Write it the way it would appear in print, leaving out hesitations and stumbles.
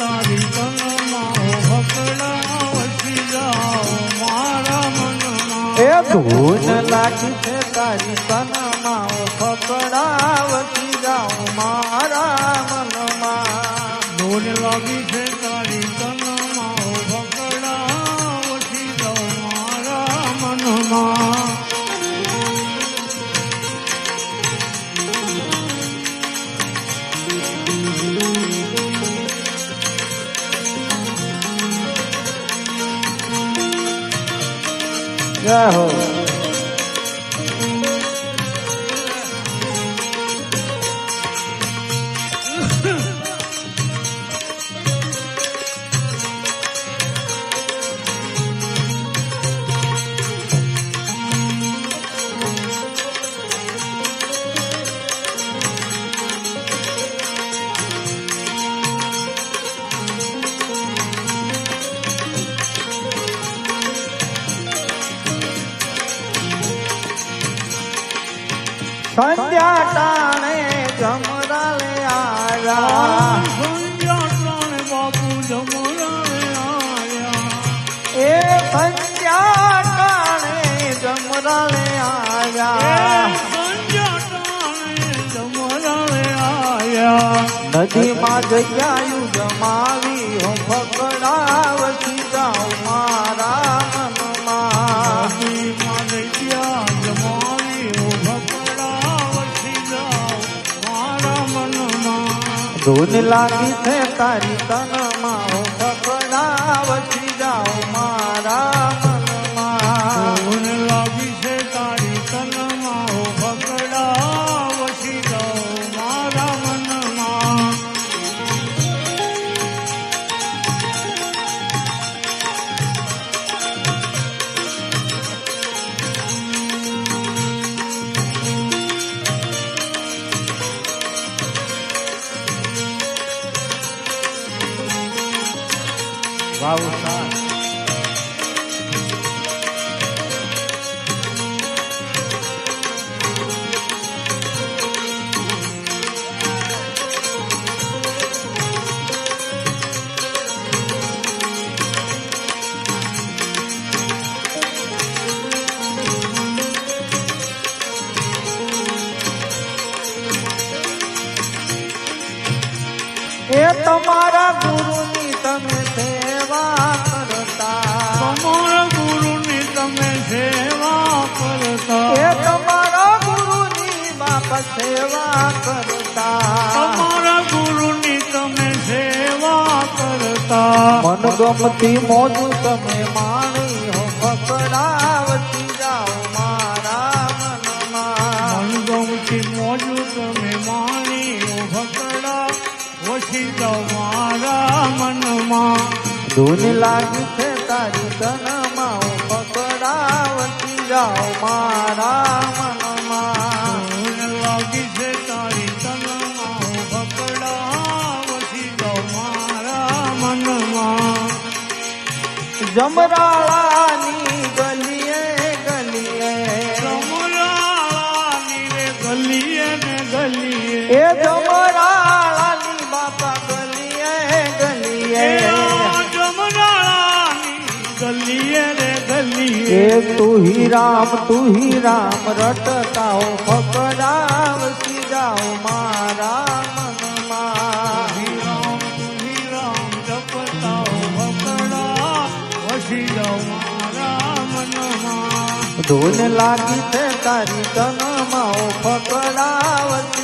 તારી તનમાં ફકડા વસી જાઓ મારા મનમાં એ ધૂન લાગી છે તારી તનમાં ફકડા વસી જાઓ મારા મનમાં ધૂન લાગી છે તારી તનમાં ફકડા વસી જાઓ મારા મનમાં જય હો સંધ્યા ટાણે જમરાલે આયા સંધ્યા ટાણે બાપુ જમરાલે આયા એ સંધ્યા ટાણે જમરાલે આયા સંધ્યા ટાણે જમરાલે આયા નદીમાં જગ્યાયું જમાવી હું ફકડા વસી જાઉં મારા મનમાં નદીમાં જગ્યા જમાવી હું ફકડા વસી જાઉં મારા મનમાં ધૂન લાગી છે તારી તનમાં હું ફકડા વસી જાઉં મારા મનમાં ધૂન લાગી છે તારી તનમાં હું ફકડા વસી જાઉં મારા મનમાં વાવ સાર એ તમારા ગુરુની તમે સેવા કરતા તમારા ગુરુની તમે સેવા કરતા એ તમારા ગુરુની બાપ સેવા કરતા તમારા ગુરુની તમે સેવા કરતા મન ગમતી મોજ તમે માણી હો ફકડા વસી જાઓ મારા મનમાં મનગમતી મોજું તમે માણી ફકડા વસી જાઓ મારા મનમાં ધૂન લાગી છે તારી તનમાં હું ફકડા વસી જાઓ મારા મનમાં ધૂન લાગી છે તારી તનમાં ફકડા વસી જાઓ મારા મનમાં જમરાળાની ગલીએ ગલીએ જમરાળાની રે ગલીએ ને ગલીએ એ જમરાળાની બાપા ગલીએ ગલીએ જમરાળાની ગલીએ રે ગલીએ એ તું હી રામ રટતા હો ફકડા વસી જાઓ મારા મનમાં હિરામ જપતા ફકડા વસી જાઓ મારા મનમાં ધૂન લાગી છે તારી તનમાં હો ફકડા વસી